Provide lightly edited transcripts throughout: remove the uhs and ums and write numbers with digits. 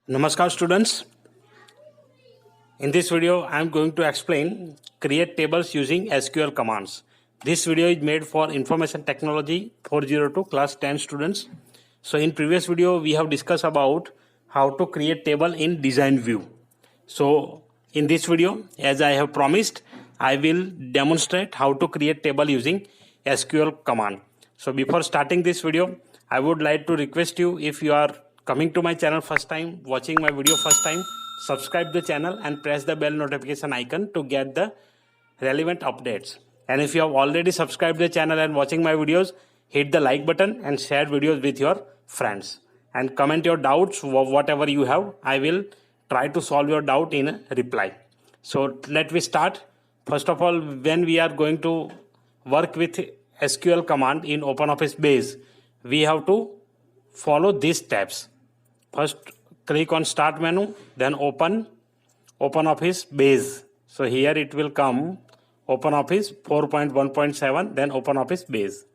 Namaskar students. In this video I am going to explain create tables using SQL commands. This video is made for Information Technology 402 class 10 students. So in previous video we have discussed about how to create table in design view. So in this video, as I have promised, I will demonstrate how to create table using SQL command. So before starting this video, I would like to request you, if you are coming to my channel first time, watching my video first time, subscribe the channel and press the bell notification icon to get the relevant updates. And if you have already subscribed the channel and watching my videos, hit the like button and share videos with your friends. And comment your doubts, whatever you have. I will try to solve your doubt in a reply. So let me start. First of all, when we are going to work with SQL command in OpenOffice Base, we have to follow these steps. First, click on Start menu, then open OpenOffice Base. So here it will come OpenOffice 4.1.7, then OpenOffice Base.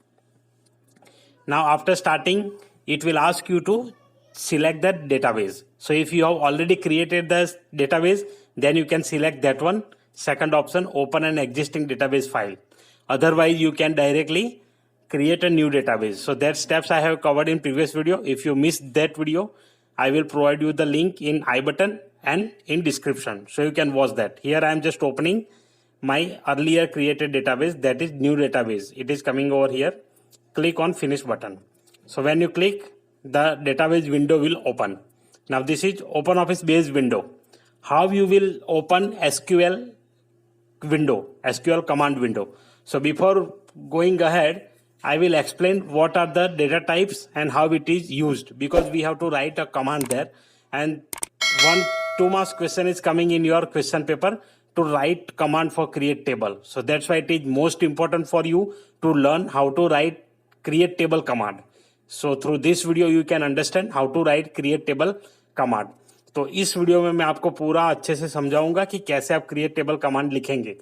Now after starting, it will ask you to select the database. So if you have already created the database, then you can select that one. Second option, open an existing database file. Otherwise, you can directly create a new database. So that steps I have covered in previous video. If you missed that video, I will provide you the link in I button and in description. So you can watch that. Here I am just opening my earlier created database, that is new database. It is coming over here. Click on finish button. So when you click, the database window will open. Now this is OpenOffice Base window. How you will open SQL window, SQL command window. So before going ahead, I will explain what are the data types and how it is used, because we have to write a command there, and 2 marks question is coming in your question paper to write command for create table. So that's why it is most important for you to learn how to write create table command. So through this video you can understand how to write create table command. तो इस video में मैं आपको पूरा अच्छे से समझाऊंगा कि कैसे आप क्रिएट टेबल कमांड लिखेंगे,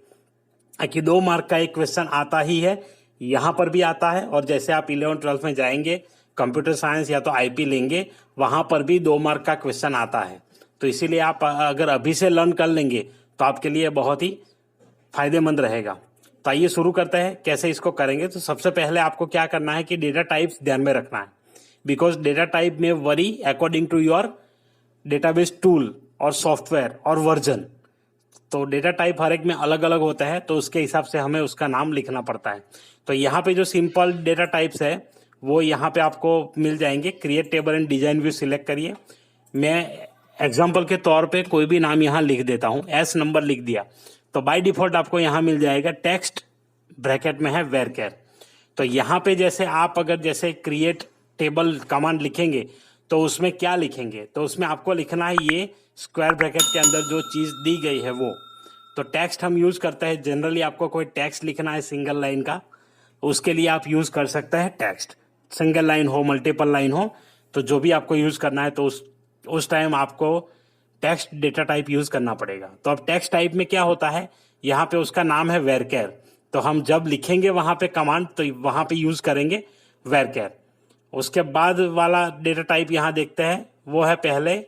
कि 2 मार्क का एक क्वेश्चन आता ही है, यहाँ पर भी आता है, और जैसे आप 11-12 में जाएंगे कंप्यूटर साइंस या तो आईपी लेंगे, वहां पर भी 2 मार्क का क्वेश्चन आता है. तो इसीलिए आप अगर अभी से लर्न कर लेंगे तो आपके लिए बहुत ही फायदेमंद रहेगा. तो आइए शुरू करते हैं कैसे इसको करेंगे. तो सबसे पहले आपको क्या करना है कि डेटा टाइप्स ध्यान में रखना है, बिकॉज डेटा टाइप में vary according to your database tool और सॉफ्टवेयर और वर्जन. तो डेटा टाइप हर एक में अलग अलग होता है, तो उसके हिसाब से हमें उसका नाम लिखना पड़ता है. तो यहाँ पे जो सिंपल डेटा टाइप्स है वो यहाँ पे आपको मिल जाएंगे. Create table and design view select करिए. मैं एग्जांपल के तौर पे कोई भी नाम यहाँ लिख देता हूँ, एस नंबर लिख दिया, तो बाय डिफॉल्ट आपको यहाँ मिल जाएगा टेक्स्ट ब्रैकेट में है वेरकेर. तो यहाँ पे जैसे आप अगर जैसे क्रिएट टेबल कमांड लिखेंगे तो उसमें क्या लिखेंगे, तो उसमें आपको लिखना है ये स्क्वायर ब्रैकेट के अंदर जो चीज दी गई है वो. तो टेक्स्ट हम यूज करते हैं जनरली. आपको कोई टेक्स्ट लिखना है सिंगल लाइन का, उसके लिए आप यूज कर सकते हैं टेक्स्ट. सिंगल लाइन हो, मल्टीपल लाइन हो, तो जो भी आपको यूज करना है तो उस टाइम आपको टेक्स्ट डेटा टाइप यूज करना पड़ेगा. तो अब टेक्स्ट टाइप में क्या होता है, यहाँ पे उसका नाम है वेरकेर. तो हम जब लिखेंगे वहां पे कमांड तो वहां पे यूज करेंगे वेरकेर. उसके बाद वाला डेटा टाइप यहाँ देखते हैं, वो है पहले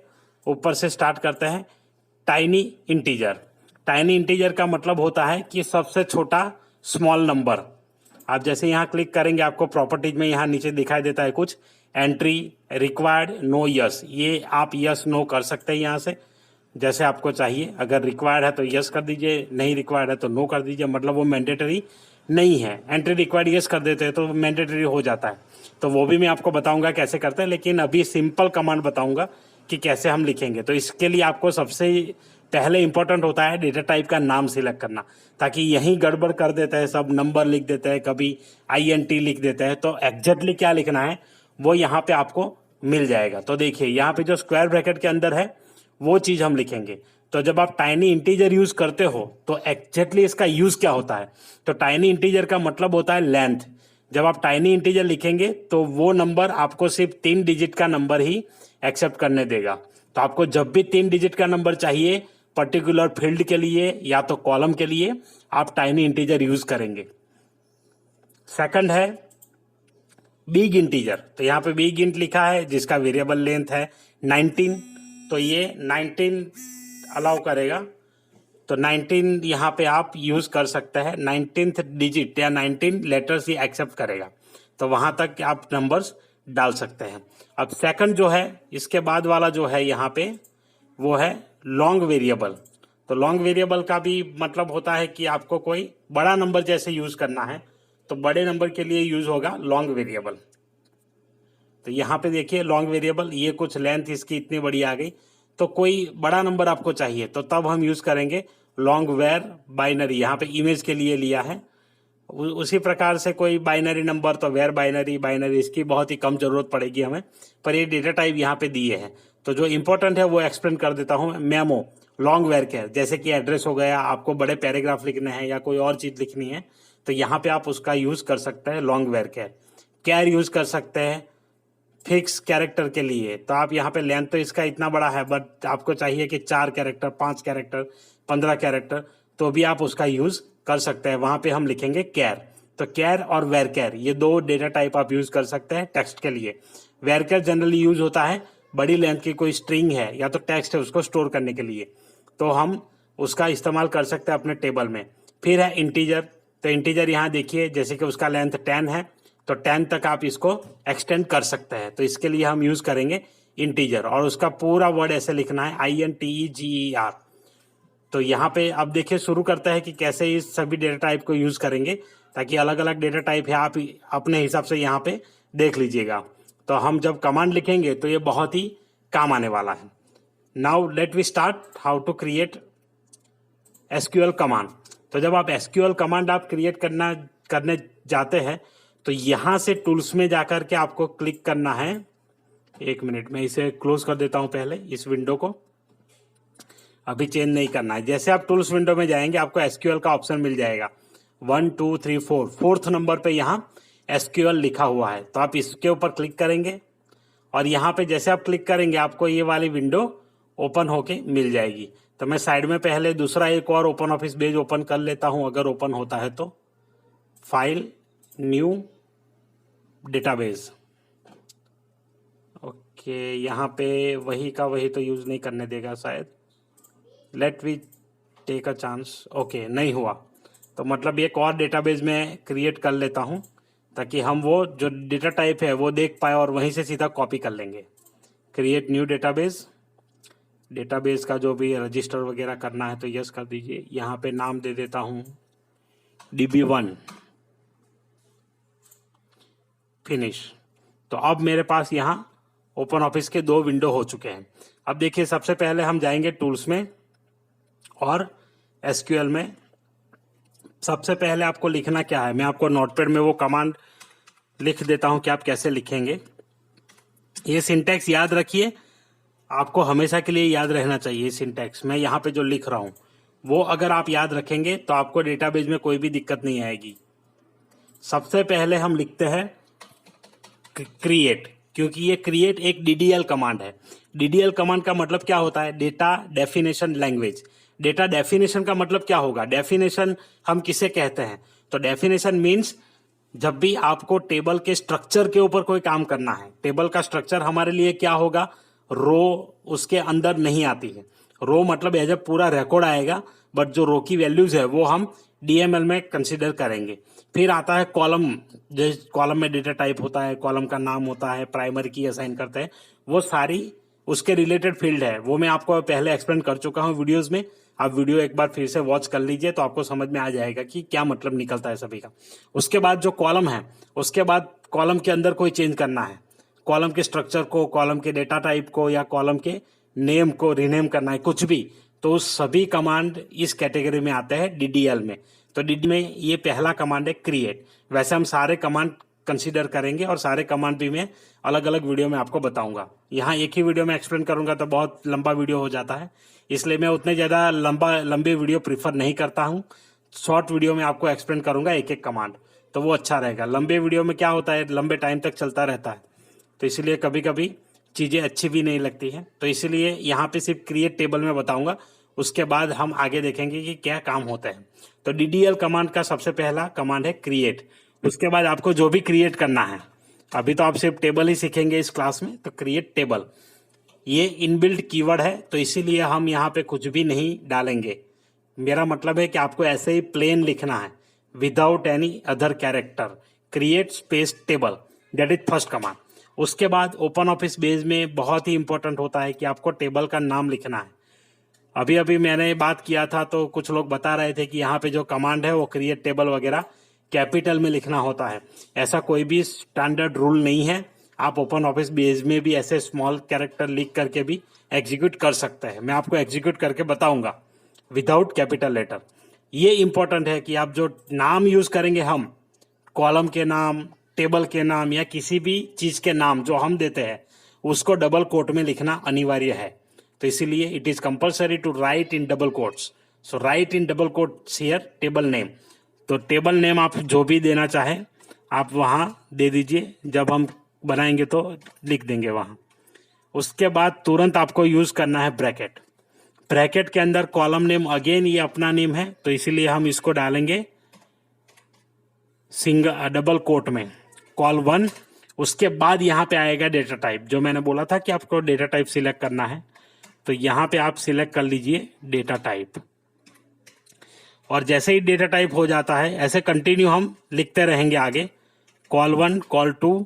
ऊपर से स्टार्ट करते हैं टाइनी इंटीजर. टाइनी इंटीजर का मतलब होता है कि सबसे छोटा स्मॉल नंबर. आप जैसे यहाँ क्लिक करेंगे आपको प्रॉपर्टीज में यहाँ नीचे दिखाई देता है कुछ एंट्री रिक्वायर्ड नो यस. ये आप यस नो कर सकते हैं यहाँ से जैसे आपको चाहिए. अगर रिक्वायर्ड है तो यस कर दीजिए, नहीं रिक्वायर्ड है तो नो कर दीजिए, मतलब वो मैंडेटरी नहीं है. एंट्री रिक्वायर्ड यस कर देते हैं तो मैंडेटरी हो जाता है. तो वो भी मैं आपको बताऊंगा कैसे करते हैं, लेकिन अभी सिंपल कमांड बताऊंगा कि कैसे हम लिखेंगे. तो इसके लिए आपको सबसे पहले इंपॉर्टेंट होता है डेटा टाइप का नाम सिलेक्ट करना, ताकि यही गड़बड़ कर देते हैं, सब नंबर लिख देते हैं, कभी INT लिख देते हैं. तो एग्जैक्टली क्या लिखना है वो यहाँ पे आपको मिल जाएगा. तो देखिए यहाँ पे जो स्क्वायर ब्रैकेट के अंदर है वो चीज हम लिखेंगे. तो जब आप टाइनी इंटीजर यूज करते हो तो एग्जैक्टली इसका यूज क्या होता है, तो टाइनी इंटीजर का मतलब होता है लेंथ. जब आप टाइनी इंटीजर लिखेंगे तो वो नंबर आपको सिर्फ 3 डिजिट का नंबर ही एक्सेप्ट करने देगा. तो आपको जब भी 3 डिजिट का नंबर चाहिए पर्टिकुलर फील्ड के लिए या तो कॉलम के लिए, आप टाइनी इंटीजर यूज करेंगे. सेकंड है बिग इंटीजर. तो यहाँ पे बिग इंट लिखा है जिसका वेरिएबल लेंथ है 19. तो ये 19 अलाउ करेगा, तो 19 यहाँ पे आप यूज कर सकते हैं। 19th डिजिट या 19 लेटर्स ही एक्सेप्ट करेगा, तो वहां तक आप नंबर्स डाल सकते हैं। अब सेकंड जो है, इसके बाद वाला जो है यहाँ पे, वो है लॉन्ग वेरिएबल। तो लॉन्ग वेरिएबल का भी मतलब होता है कि आपको कोई बड़ा नंबर जैसे यूज करना है, तो बड़े नंबर के लिए यूज होगा लॉन्ग वेरिएबल। तो यहाँ पे देखिए लॉन्ग वेरिएबल, ये कुछ लेंथ इसकी इतनी बड़ी आ गई, तो कोई बड़ा नंबर आपको चाहिए तो तब हम यूज करेंगे लॉन्ग वेर बाइनरी। यहाँ पे इमेज के लिए लिया है, उसी प्रकार से कोई बाइनरी नंबर तो वेर बाइनरी। बाइनरी इसकी बहुत ही कम जरूरत पड़ेगी हमें, पर ये डेटा टाइप यहाँ पे दिए हैं। तो जो इंपॉर्टेंट है वो एक्सप्लेन कर देता हूँ। मेमो, लॉन्ग वेर केयर, जैसे कि एड्रेस हो गया, आपको बड़े पैराग्राफ लिखने हैं या कोई और चीज लिखनी है, तो यहाँ पे आप उसका यूज कर सकते हैं long wear care. Care use कर सकते हैं फिक्स कैरेक्टर के लिए, तो आप यहाँ पे लेंथ तो इसका इतना बड़ा है, बट आपको चाहिए कि 4 कैरेक्टर, 5 कैरेक्टर, 15 कैरेक्टर, तो भी आप उसका यूज कर सकते हैं। वहां पे हम लिखेंगे कैर। तो कैर और वेर कैर, ये दो डेटा टाइप आप यूज कर सकते हैं टेक्स्ट के लिए। वेर कैर जनरली यूज होता है बड़ी लेंथ की कोई स्ट्रिंग है या तो टेक्स्ट है उसको स्टोर करने के लिए, तो हम उसका इस्तेमाल कर सकते हैं अपने टेबल में। फिर है इंटीजर। तो इंटीजर यहाँ देखिए, जैसे कि उसका लेंथ 10 है, तो 10 तक आप इसको एक्सटेंड कर सकते हैं, तो इसके लिए हम यूज करेंगे इंटीजर। और उसका पूरा वर्ड ऐसे लिखना है INTEGER। तो यहाँ पे अब देखिए शुरू करता है कि कैसे इस सभी डेटा टाइप को यूज करेंगे, ताकि अलग अलग डेटा टाइप है आप अपने हिसाब से यहाँ पे देख लीजिएगा। तो हम जब कमांड लिखेंगे तो ये बहुत ही काम आने वाला है। Now let we start how to create SQL command. तो जब आप SQL कमांड आप क्रिएट करने जाते हैं, तो यहां से टूल्स में जाकर के आपको क्लिक करना है। एक मिनट में इसे क्लोज कर देता हूं, पहले इस विंडो को अभी चेंज नहीं करना है। जैसे आप टूल्स विंडो में जाएंगे आपको SQL का ऑप्शन मिल जाएगा 1 2 3 4, फोर्थ नंबर पे यहाँ SQL लिखा हुआ है, तो आप इसके ऊपर क्लिक करेंगे और यहाँ पे जैसे आप क्लिक करेंगे आपको ये वाली विंडो ओपन होके मिल जाएगी। तो मैं साइड में पहले दूसरा एक और ओपन ऑफिस पेज ओपन कर लेता हूं, अगर ओपन होता है तो। File, new, database. ओके, यहाँ पे वही का वही तो यूज नहीं करने देगा शायद। Let we take a chance. Okay, नहीं हुआ, तो मतलब एक और डेटाबेस में क्रिएट कर लेता हूं, ताकि हम वो जो डेटा टाइप है वो देख पाए और वहीं से सीधा कॉपी कर लेंगे। Create new database. डेटाबेस का जो भी रजिस्टर वगैरह करना है तो यस कर दीजिए। यहाँ पे नाम दे देता हूँ DB1। फिनिश। तो अब मेरे पास यहाँ ओपन ऑफिस के 2 विंडो हो चुके हैं। अब देखिए सबसे पहले हम जाएंगे टूल्स में और SQL में। सबसे पहले आपको लिखना क्या है, मैं आपको नोटपैड में वो कमांड लिख देता हूं कि आप कैसे लिखेंगे। ये सिंटैक्स याद रखिए, आपको हमेशा के लिए याद रहना चाहिए सिंटैक्स। मैं यहाँ पे जो लिख रहा हूं वो अगर आप याद रखेंगे तो आपको डेटाबेस में कोई भी दिक्कत नहीं आएगी। सबसे पहले हम लिखते हैं क्रिएट, क्योंकि ये क्रिएट एक DDL कमांड है। DDL कमांड का मतलब क्या होता है, data definition language. Data definition का मतलब क्या होगा, डेफिनेशन हम किसे कहते हैं, तो डेफिनेशन मीन्स जब भी आपको टेबल के स्ट्रक्चर के ऊपर कोई काम करना है। टेबल का स्ट्रक्चर हमारे लिए क्या होगा, रो उसके अंदर नहीं आती है। रो मतलब एज ए पूरा रिकॉर्ड आएगा, बट जो रो की वैल्यूज है वो हम DML में कंसिडर करेंगे। फिर आता है कॉलम, जो कॉलम में डेटा टाइप होता है, कॉलम का नाम होता है, प्राइमरी की असाइन करते हैं, वो सारी उसके रिलेटेड फील्ड है। वो मैं आपको पहले एक्सप्लेन कर चुका हूँ वीडियोज में। आप वीडियो एक बार फिर से वॉच कर लीजिए तो आपको समझ में आ जाएगा कि क्या मतलब निकलता है सभी का। उसके बाद जो कॉलम है, उसके बाद कॉलम के अंदर कोई चेंज करना है, कॉलम के स्ट्रक्चर को, कॉलम के डेटा टाइप को या कॉलम के नेम को रीनेम करना है, कुछ भी, तो सभी कमांड इस कैटेगरी में आते हैं DDL में। तो DDL में ये पहला कमांड है क्रिएट। वैसे हम सारे कमांड कंसीडर करेंगे और सारे कमांड भी मैं अलग अलग वीडियो में आपको बताऊंगा। यहाँ एक ही वीडियो में एक्सप्लेन करूंगा तो बहुत लंबा वीडियो हो जाता है, इसलिए मैं उतने ज्यादा लंबे वीडियो प्रीफर नहीं करता हूँ। शॉर्ट वीडियो में आपको एक्सप्लेन करूंगा एक एक कमांड, तो वो अच्छा रहेगा। लंबे वीडियो में क्या होता है, लंबे टाइम तक चलता रहता है, तो इसलिए कभी कभी चीजें अच्छी भी नहीं लगती हैं। तो इसलिए यहाँ पे सिर्फ क्रिएट टेबल में बताऊंगा, उसके बाद हम आगे देखेंगे कि क्या काम होता है। तो DDL कमांड का सबसे पहला कमांड है क्रिएट। उसके बाद आपको जो भी क्रिएट करना है, अभी तो आप सिर्फ टेबल ही सीखेंगे इस क्लास में, तो क्रिएट टेबल। ये इनबिल्ट कीवर्ड है, तो इसीलिए हम यहाँ पे कुछ भी नहीं डालेंगे। मेरा मतलब है कि आपको ऐसे ही प्लेन लिखना है without any other character, create space table, that is first command. उसके बाद ओपन ऑफिस बेस में बहुत ही इंपॉर्टेंट होता है कि आपको टेबल का नाम लिखना है। अभी अभी मैंने बात किया था तो कुछ लोग बता रहे थे कि यहाँ पे जो कमांड है वो क्रिएट टेबल वगैरह कैपिटल में लिखना होता है। ऐसा कोई भी स्टैंडर्ड रूल नहीं है। आप ओपन ऑफिस बेस में भी ऐसे स्मॉल कैरेक्टर लिख करके भी एग्जीक्यूट कर सकते हैं। मैं आपको एग्जीक्यूट करके बताऊंगा विदाउट कैपिटल लेटर। ये इंपॉर्टेंट है कि आप जो नाम यूज करेंगे, हम कॉलम के नाम, टेबल के नाम या किसी भी चीज के नाम जो हम देते हैं, उसको डबल कोट में लिखना अनिवार्य है। तो इसीलिए it is compulsory to write in double quotes. So write in double quotes here table name. तो टेबल नेम आप जो भी देना चाहें आप वहां दे दीजिए, जब हम बनाएंगे तो लिख देंगे वहां। उसके बाद तुरंत आपको यूज करना है ब्रैकेट। ब्रैकेट के अंदर कॉलम नेम, अगेन ये अपना नेम है तो इसीलिए हम इसको डालेंगे सिंगल डबल कोट में, कॉल 1। उसके बाद यहाँ पे आएगा डेटा टाइप, जो मैंने बोला था कि आपको डेटा टाइप सिलेक्ट करना है, तो यहाँ पे आप सिलेक्ट कर लीजिए डेटा टाइप। और जैसे ही डेटा टाइप हो जाता है ऐसे कंटिन्यू हम लिखते रहेंगे आगे, कॉल 1, कॉल 2,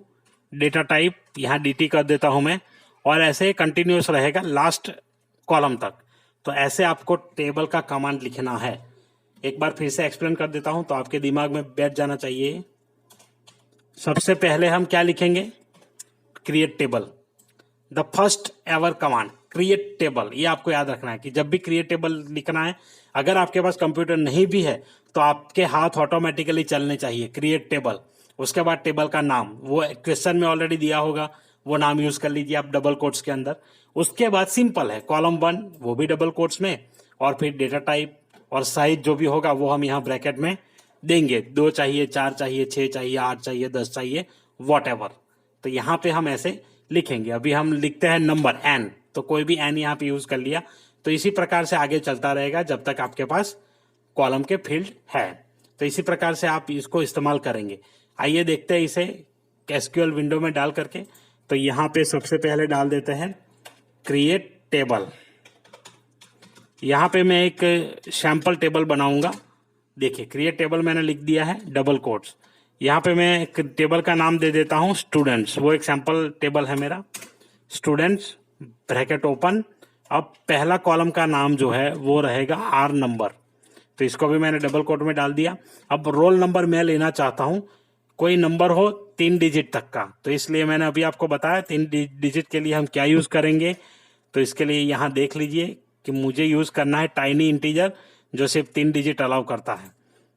डेटा टाइप, यहाँ dt कर देता हूं मैं, और ऐसे कंटिन्यूस रहेगा लास्ट कॉलम तक। तो ऐसे आपको टेबल का कमांड लिखना है। एक बार फिर से एक्सप्लेन कर देता हूं तो आपके दिमाग में बैठ जाना चाहिए। सबसे पहले हम क्या लिखेंगे, create table. The first ever command create table. ये आपको याद रखना है कि जब भी क्रिएट टेबल लिखना है, अगर आपके पास कंप्यूटर नहीं भी है तो आपके हाथ ऑटोमेटिकली चलने चाहिए, क्रिएट टेबल। उसके बाद टेबल का नाम, वो क्वेश्चन में ऑलरेडी दिया होगा, वो नाम यूज कर लीजिए आप डबल कोट्स के अंदर। उसके बाद सिंपल है, कॉलम 1 वो भी डबल कोट्स में, और फिर डेटा टाइप और साइज जो भी होगा वो हम यहाँ ब्रैकेट में देंगे। 2 चाहिए, 4 चाहिए, 6 चाहिए, 8 चाहिए, 10 चाहिए, वॉट एवर। तो यहाँ पे हम ऐसे लिखेंगे। अभी हम लिखते हैं नंबर n, तो कोई भी n यहाँ पे यूज कर लिया। तो इसी प्रकार से आगे चलता रहेगा जब तक आपके पास कॉलम के फील्ड है। तो इसी प्रकार से आप इसको इस्तेमाल करेंगे। आइए देखते हैं इसे एसक्यूएल विंडो में डाल करके। तो यहाँ पे सबसे पहले डाल देते हैं क्रिएट टेबल। यहाँ पे मैं एक सैंपल टेबल बनाऊंगा। देखिए क्रिएट टेबल मैंने लिख दिया है डबल कोट्स। यहाँ पे मैं एक टेबल का नाम दे देता हूँ स्टूडेंट्स। वो एक सैंपल टेबल है मेरा, स्टूडेंट्स, ब्रैकेट ओपन। अब पहला कॉलम का नाम जो है वो रहेगा आर नंबर, तो इसको भी मैंने डबल कोट में डाल दिया। अब रोल नंबर मैं लेना चाहता हूँ, कोई नंबर हो 3 डिजिट तक का, तो इसलिए मैंने अभी आपको बताया 3 डिजिट के लिए हम क्या यूज करेंगे। तो इसके लिए यहाँ देख लीजिए कि मुझे यूज करना है टाइनी इंटीजर, जो सिर्फ 3 डिजिट अलाउ करता है।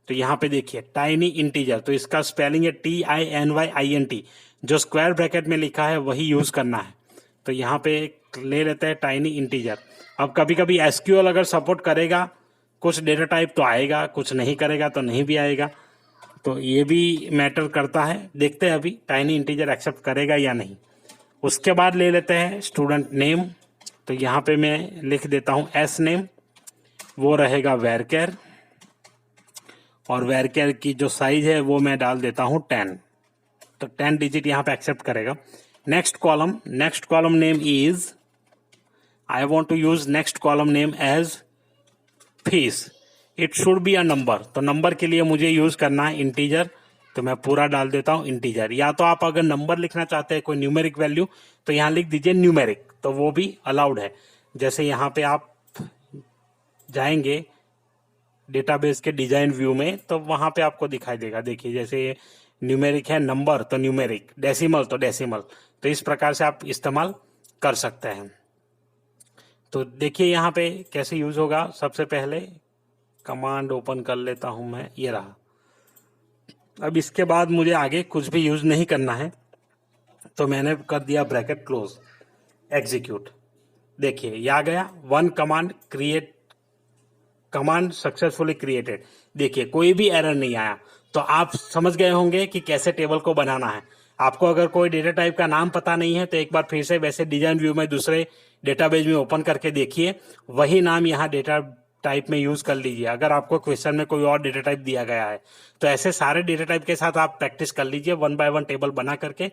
तो यहाँ पे देखिए टाइनी इंटीजर, तो इसका स्पेलिंग है TINYINT, जो स्क्वायर ब्रैकेट में लिखा है वही यूज करना है। तो यहाँ पे ले लेते हैं टाइनी इंटीजर। अब कभी कभी एसक्यूएल अगर सपोर्ट करेगा कुछ डेटा टाइप तो आएगा, कुछ नहीं करेगा तो नहीं भी आएगा, तो ये भी मैटर करता है। देखते हैं अभी टाइनी इंटीजर एक्सेप्ट करेगा या नहीं। उसके बाद ले लेते हैं स्टूडेंट नेम। तो यहाँ पे मैं लिख देता हूँ एस नेम, वो रहेगा वेरकेर, और वेरकेर की जो साइज है वो मैं डाल देता हूँ 10। तो 10 डिजिट यहाँ पे एक्सेप्ट करेगा। Next column name is, I want to use next column name as fees. It should be a number, तो नंबर के लिए मुझे यूज करना है इंटीजर, तो मैं पूरा डाल देता हूं इंटीजर। या तो आप अगर नंबर लिखना चाहते हैं कोई न्यूमेरिक वैल्यू, तो यहां लिख दीजिए न्यूमेरिक, तो वो भी अलाउड है। जैसे यहाँ पे आप जाएंगे डेटाबेस के डिजाइन व्यू में, तो वहां पे आपको दिखाई देगा। देखिए जैसे न्यूमेरिक है नंबर, तो न्यूमेरिक, डेसिमल तो डेसिमल, तो इस प्रकार से आप इस्तेमाल कर सकते हैं। तो देखिए यहाँ पे कैसे यूज होगा। सबसे पहले कमांड ओपन कर लेता हूं मैं, ये रहा। अब इसके बाद मुझे आगे कुछ भी यूज नहीं करना है, तो मैंने कर दिया ब्रैकेट क्लोज, एग्जीक्यूट। देखिए ये आ गया, 1 command create, command successfully created. देखिए कोई भी एरर नहीं आया। तो आप समझ गए होंगे कि कैसे टेबल को बनाना है। आपको अगर कोई डेटा टाइप का नाम पता नहीं है तो एक बार फिर से वैसे डिजाइन व्यू में दूसरे डेटाबेस में ओपन करके देखिए, वही नाम यहाँ डेटा टाइप में यूज कर लीजिए। अगर आपको क्वेश्चन में कोई और डेटा टाइप दिया गया है तो ऐसे सारे डेटा टाइप के साथ आप प्रैक्टिस कर लीजिए 1 बाय 1 टेबल बना करके,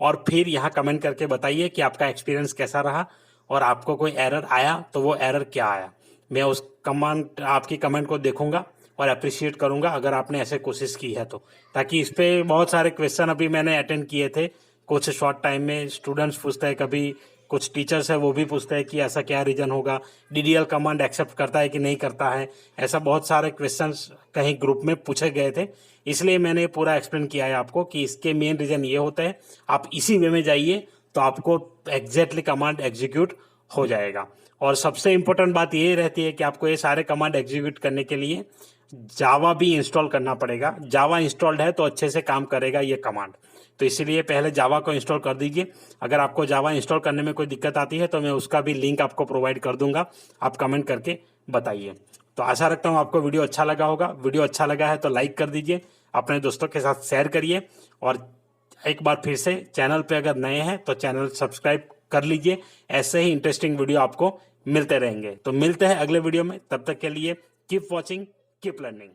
और फिर यहाँ कमेंट करके बताइए कि आपका एक्सपीरियंस कैसा रहा। और आपको कोई एरर आया तो वो एरर क्या आया, मैं उस कमांड आपकी कमेंट को देखूंगा और अप्रिशिएट करूंगा अगर आपने ऐसे कोशिश की है तो, ताकि इस पे बहुत सारे क्वेश्चन अभी मैंने अटेंड किए थे कुछ शॉर्ट टाइम में। स्टूडेंट्स पूछते हैं, कभी कुछ टीचर्स है वो भी पूछते हैं कि ऐसा क्या रीजन होगा, डीडीएल कमांड एक्सेप्ट करता है कि नहीं करता है, ऐसा बहुत सारे क्वेश्चंस कहीं ग्रुप में पूछे गए थे। इसलिए मैंने पूरा एक्सप्लेन किया है आपको कि इसके मेन रीजन ये होता है, आप इसी वे में जाइए तो आपको एग्जैक्टली कमांड एग्जीक्यूट हो जाएगा। और सबसे इंपॉर्टेंट बात ये रहती है कि आपको ये सारे कमांड एग्जीक्यूट करने के लिए जावा भी इंस्टॉल करना पड़ेगा। जावा इंस्टॉल्ड है तो अच्छे से काम करेगा ये कमांड, तो इसीलिए पहले जावा को इंस्टॉल कर दीजिए। अगर आपको जावा इंस्टॉल करने में कोई दिक्कत आती है तो मैं उसका भी लिंक आपको प्रोवाइड कर दूंगा, आप कमेंट करके बताइए। तो आशा रखता हूँ आपको वीडियो अच्छा लगा होगा। वीडियो अच्छा लगा है तो लाइक कर दीजिए, अपने दोस्तों के साथ शेयर करिए, और एक बार फिर से चैनल पे अगर नए हैं तो चैनल सब्सक्राइब कर लीजिए। ऐसे ही इंटरेस्टिंग वीडियो आपको मिलते रहेंगे। तो मिलते हैं अगले वीडियो में, तब तक के लिए कीप वॉचिंग, कीप लर्निंग।